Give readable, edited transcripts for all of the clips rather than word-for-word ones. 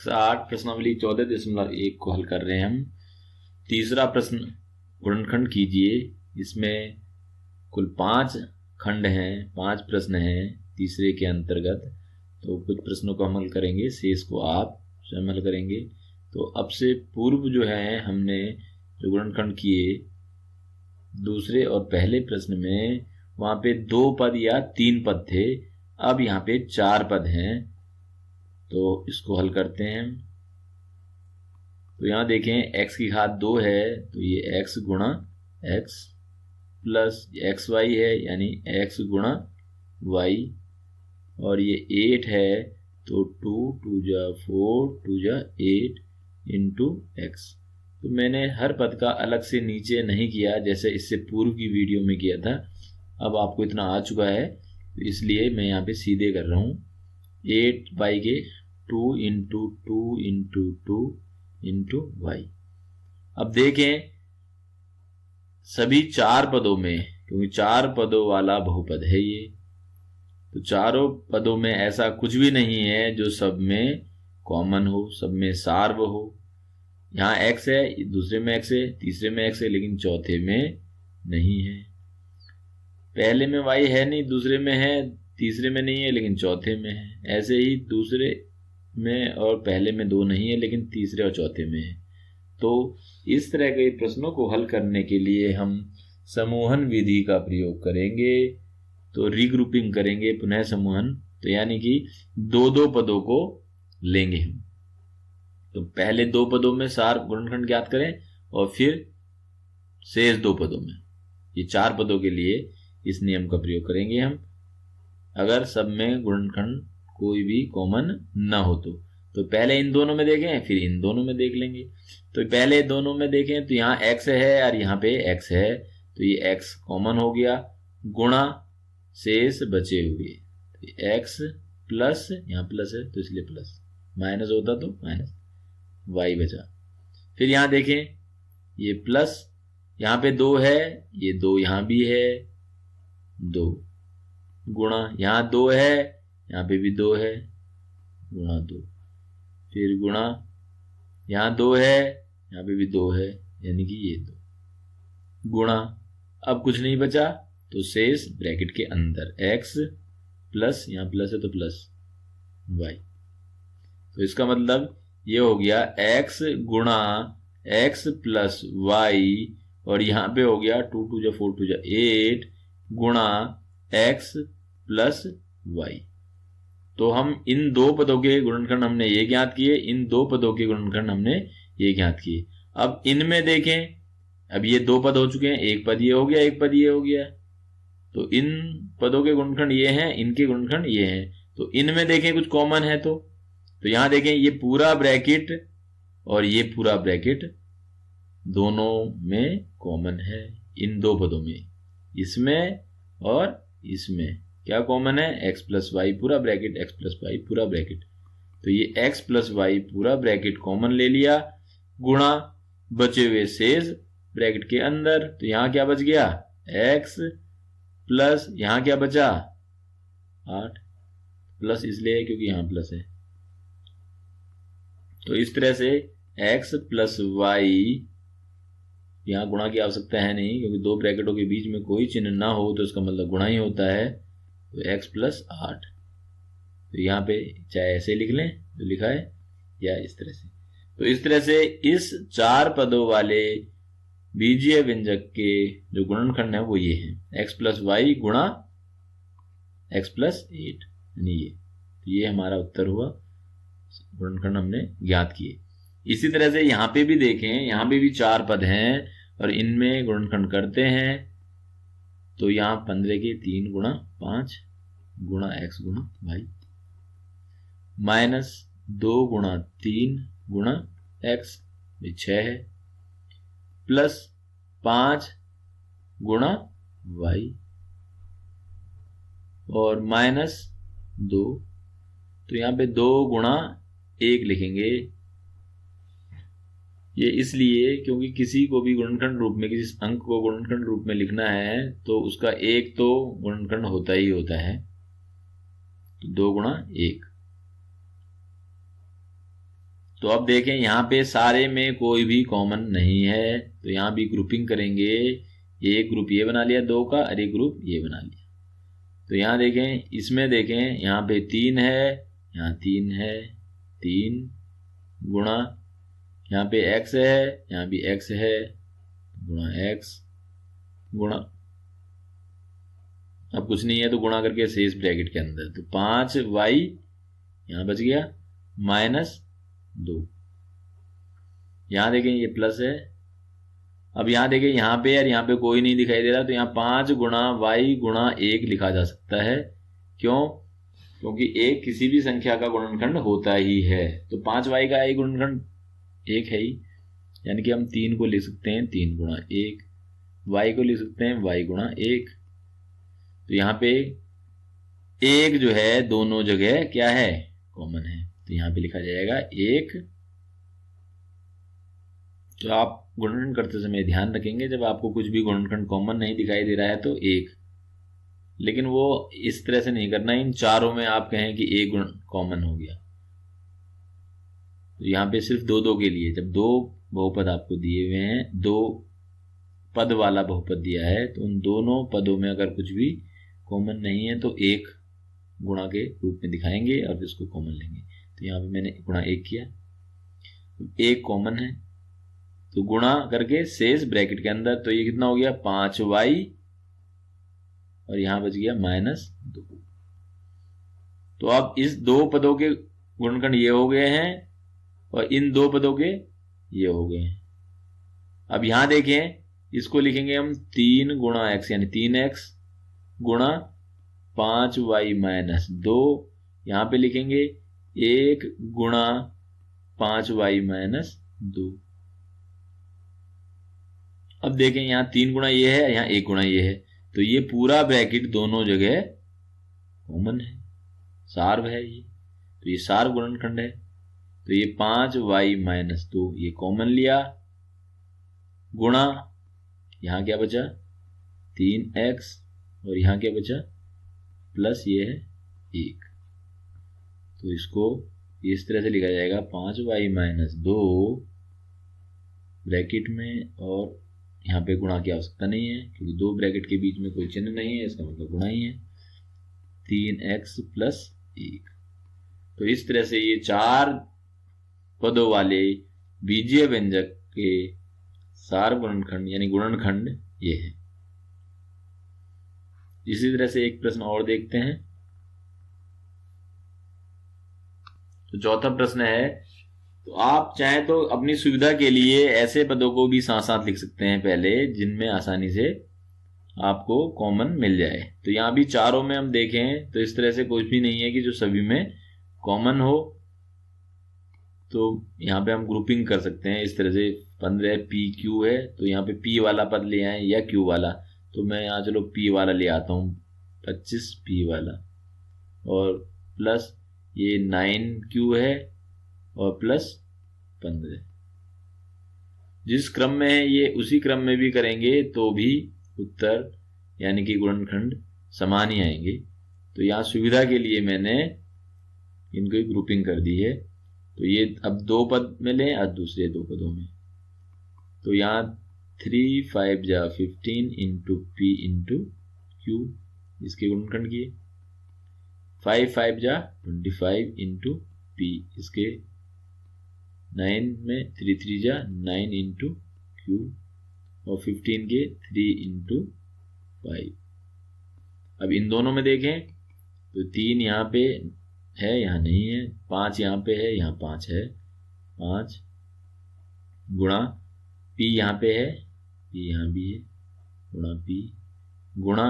8 प्रश्नावली 14.1 को हल कर रहे हैं हम। तीसरा प्रश्न, गुणनखंड कीजिए। इसमें कुल 5 खंड हैं, 5 प्रश्न हैं तीसरे के अंतर्गत। तो कुछ प्रश्नों को हम हल करेंगे, शेष को आप स्वयं हल करेंगे। तो अब से पूर्व जो है हमने जो गुणनखंड किए दूसरे और पहले प्रश्न में, वहां पे 2 पद या 3 पद थे, अब यहाँ पे 4 पद हैं। तो इसको हल करते हैं। तो यहाँ देखें x की घात 2 है, तो ये x गुणा x प्लस xy है, यानी x गुणा y, और ये 8 है, तो 2 2 जा 4 2 जा 8 इंटू x। तो मैंने हर पद का अलग से नीचे नहीं किया जैसे इससे पूर्व की वीडियो में किया था। अब आपको इतना आ चुका है, तो इसलिए मैं यहाँ पे सीधे कर रहा हूँ। 8 बाई के 2 इंटू 2 इंटू 2 इंटू वाई। अब देखें सभी 4 पदों में, क्योंकि 4 पदों वाला बहुपद है ये, तो चारों पदों में ऐसा कुछ भी नहीं है जो सब में कॉमन हो, सब में सार्व हो। यहाँ x है, दूसरे में x है, तीसरे में x है, लेकिन चौथे में नहीं है। पहले में y है नहीं, दूसरे में है, तीसरे में नहीं है, लेकिन चौथे में है। ऐसे ही दूसरे में और पहले में 2 नहीं है, लेकिन तीसरे और चौथे में है। तो इस तरह के प्रश्नों को हल करने के लिए हम समूहन विधि का प्रयोग करेंगे। तो रीग्रुपिंग करेंगे, पुनः समूहन। तो यानी कि 2-2 पदों को लेंगे हम। तो पहले 2 पदों में सार गुणनखंड ज्ञात करें और फिर शेष 2 पदों में। ये 4 पदों के लिए इस नियम का प्रयोग करेंगे हम, अगर सब में गुणनखंड कोई भी कॉमन ना हो तो पहले इन दोनों में देखें, फिर इन दोनों में देख लेंगे। तो पहले दोनों में देखें तो यहाँ x है और यहाँ पे x है, तो ये x कॉमन हो गया, गुणा शेष बचे हुए तो x प्लस, यहाँ प्लस है तो इसलिए प्लस, माइनस होता तो माइनस, y बचा। फिर यहाँ देखें ये प्लस, यहाँ पे 2 है, ये 2 यहाँ भी है, 2 गुणा, यहाँ 2 है, यहाँ पे भी 2 है, गुणा 2, फिर गुणा, यहाँ 2 है, यहाँ पे भी 2 है, यानी कि ये 2 गुणा। अब कुछ नहीं बचा, तो शेष ब्रैकेट के अंदर x प्लस, यहाँ प्लस है तो प्लस y। तो इसका मतलब ये हो गया x गुणा x प्लस y, और यहाँ पे हो गया 2 2 जा 4 2 जा 8 गुणा x प्लस y। तो हम इन 2 पदों के गुणनखंड हमने ये ज्ञात किए, इन 2 पदों के गुणनखंड हमने ये ज्ञात किए। अब इनमें देखें, अब ये 2 पद हो चुके हैं, एक पद ये हो गया, एक पद ये हो गया। तो इन पदों के गुणनखंड ये हैं, इनके गुणनखंड ये हैं। तो इनमें देखें कुछ कॉमन है तो यहाँ देखें ये पूरा ब्रैकेट और ये पूरा ब्रैकेट दोनों में कॉमन है। इन 2 पदों में, इसमें और इसमें क्या कॉमन है? x प्लस वाई पूरा ब्रैकेट, x प्लस वाई पूरा ब्रैकेट। तो ये x प्लस वाई पूरा ब्रैकेट कॉमन ले लिया, गुणा बचे हुए शेष ब्रैकेट के अंदर। तो यहां क्या बच गया? x प्लस, यहां क्या बचा? 8 प्लस इसलिए क्योंकि यहां प्लस है। तो इस तरह से x प्लस वाई, यहां गुणा की आवश्यकता है नहीं क्योंकि 2 ब्रैकेटों के बीच में कोई चिन्ह ना हो तो इसका मतलब गुणा ही होता है। तो x प्लस 8, तो यहाँ पे चाहे ऐसे लिख लें जो लिखा है, या इस तरह से। तो इस तरह से इस 4 पदों वाले बीजीय व्यंजक के जो गुणनखंड है वो ये है, x प्लस वाई गुणा x प्लस 8, यानी ये। तो ये हमारा उत्तर हुआ, गुणनखंड हमने ज्ञात किए। इसी तरह से यहाँ पे भी देखें, यहाँ पे भी 4 पद हैं और इनमें गुणनखंड करते हैं। तो यहाँ 15 के 3 गुणा 5 गुणा x गुणा y, माइनस 2 गुणा 3 गुणा x 6 है, प्लस 5 गुणा y और माइनस 2। तो यहाँ पे 2 गुणा 1 लिखेंगे, ये इसलिए क्योंकि किसी को भी गुणनखंड रूप में, किसी अंक को गुणनखंड रूप में लिखना है तो उसका 1 तो गुणनखंड होता ही होता है। तो 2 गुणा 1, तो अब देखें यहाँ पे सारे में कोई भी कॉमन नहीं है, तो यहाँ भी ग्रुपिंग करेंगे। एक ग्रुप ये बना लिया 2 का और एक ग्रुप ये बना लिया। तो यहाँ देखें, इसमें देखें यहाँ पे 3 है, यहाँ 3 है, 3 गुणा यहाँ पे x है, यहाँ भी x है, गुणा x गुणा, अब कुछ नहीं है तो गुणा करके शेष ब्रैकेट के अंदर, तो 5y यहाँ बच गया -2। यहाँ देखें ये प्लस है। अब यहाँ देखें यहाँ पे यार, यहाँ पे कोई नहीं दिखाई दे रहा, तो यहाँ 5 गुणा y गुणा 1 लिखा जा सकता है। क्यों? क्योंकि 1 किसी भी संख्या का गुणनखंड होता ही है, तो 5y का एक गुणनखंड 1 है ही, यानी कि हम 3 को लिख सकते हैं 3 गुणा 1, y को लिख सकते हैं y गुणा 1। तो यहाँ पे 1 जो है दोनों जगह क्या है, कॉमन है, तो यहाँ पे लिखा जाएगा 1। तो आप गुणनखंड करते समय ध्यान रखेंगे, जब आपको कुछ भी गुणनखंड कॉमन नहीं दिखाई दे रहा है तो 1, लेकिन वो इस तरह से नहीं करना, इन चारों में आप कहें कि 1 गुण कॉमन हो गया। तो यहाँ पे सिर्फ 2-2 के लिए, जब 2 बहुपद आपको दिए हुए हैं, 2 पद वाला बहुपद दिया है, तो उन दोनों पदों में अगर कुछ भी कॉमन नहीं है तो 1 गुणा के रूप में दिखाएंगे और इसको कॉमन लेंगे। तो यहाँ पे मैंने गुणा 1 किया, 1 कॉमन है, तो गुणा करके शेष ब्रैकेट के अंदर, तो ये कितना हो गया 5y और यहाँ बच गया -2। तो अब इस 2 पदों के गुणनखंड ये हो गए हैं और इन 2 पदों के ये हो गए हैं। अब यहां देखें, इसको लिखेंगे हम 3 गुणा x यानी 3x गुणा 5y -2, यहां पे लिखेंगे 1 गुणा 5y -2। अब देखें यहाँ 3 गुणा ये है, यहाँ 1 गुणा ये है, तो ये पूरा ब्रैकेट दोनों जगह कॉमन है, सार्व है ये, तो ये सार्व गुणनखंड है। तो ये 5y -2 ये कॉमन लिया, गुणा यहाँ क्या बचा 3x और यहाँ क्या बचा प्लस ये है 1। तो इसको इस तरह से लिखा जाएगा 5y -2 ब्रैकेट में, और यहाँ पे गुणा की आवश्यकता नहीं है क्योंकि 2 ब्रैकेट के बीच में कोई चिन्ह नहीं है, इसका मतलब गुणा ही है, 3x + 1। तो इस तरह से ये 4 पदों वाले बीजीय व्यंजक के सार गुणनखंड यानी गुणनखंड ये है। इसी तरह से एक प्रश्न और देखते हैं। तो चौथा प्रश्न है, तो आप चाहें तो अपनी सुविधा के लिए ऐसे पदों को भी साथ साथ लिख सकते हैं पहले, जिनमें आसानी से आपको कॉमन मिल जाए। तो यहाँ भी चारों में हम देखें तो इस तरह से कुछ भी नहीं है कि जो सभी में कॉमन हो, तो यहाँ पे हम ग्रुपिंग कर सकते हैं इस तरह से। 15 PQ है, तो यहाँ पे P वाला पद ले आए या Q वाला, तो मैं यहाँ चलो P वाला ले आता हूँ, 25 P वाला, और प्लस ये 9Q है और प्लस 15। जिस क्रम में है ये उसी क्रम में भी करेंगे तो भी उत्तर यानी कि गुणनखंड समान ही आएंगे। तो यहाँ सुविधा के लिए मैंने इनको ग्रुपिंग कर दी है। तो ये अब 2 पद में लें और दूसरे 2 पदों में, तो यहाँ 3 5 जा 15 इंटू P इंटू Q इसके गुणनखंड किए, 5 5 जा 25 इंटू P इसके, 9 में 3 3 जा 9 इंटू Q और 15 के 3 इंटू 5। अब इन दोनों में देखें तो 3 यहाँ पे है, यहाँ नहीं है, 5 यहाँ पे है, यहाँ 5 है, 5 गुणा P यहाँ पे है, P यहाँ भी है, गुणा P गुणा,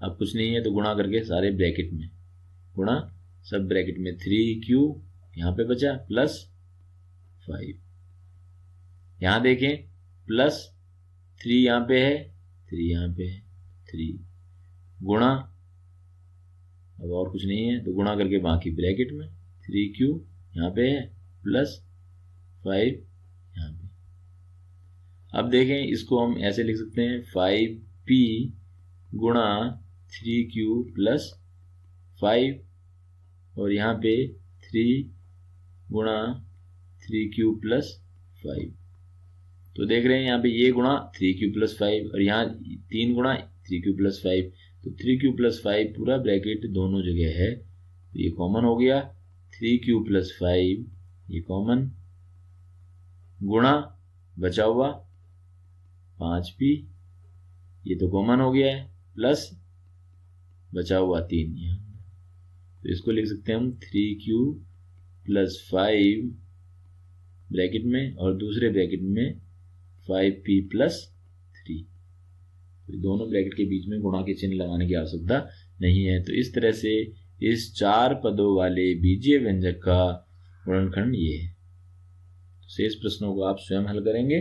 अब कुछ नहीं है तो गुणा करके सारे ब्रैकेट में, गुणा सब ब्रैकेट में 3Q यहाँ पे बचा प्लस 5, यहाँ देखें प्लस 3 यहाँ पे है, 3 यहाँ पे है, 3 गुणा, अब और कुछ नहीं है तो गुणा करके बाकी ब्रैकेट में 3Q यहाँ पे है प्लस 5 यहाँ पे। अब देखें इसको हम ऐसे लिख सकते हैं 5P गुणा 3Q प्लस 5 और यहाँ पे 3 गुणा 3q प्लस 5। तो देख रहे हैं यहाँ पे ये गुणा 3q प्लस 5 और यहाँ 3 गुणा 3q प्लस 5, तो 3q प्लस 5 पूरा ब्रैकेट दोनों जगह है, तो ये कॉमन हो गया। 3q प्लस 5 ये कॉमन, गुणा बचा हुआ 5p, ये तो कॉमन हो गया है, प्लस बचा हुआ 3 यहाँ, तो इसको लिख सकते हैं हम 3q प्लस 5 ब्रैकेट में और दूसरे ब्रैकेट में 5p प्लस 3। तो दोनों ब्रैकेट के बीच में गुणा के चिन्ह लगाने की आवश्यकता नहीं है। तो इस तरह से इस 4 पदों वाले बीजीय व्यंजक का गुणनखंड ये है। तो शेष प्रश्नों को आप स्वयं हल करेंगे।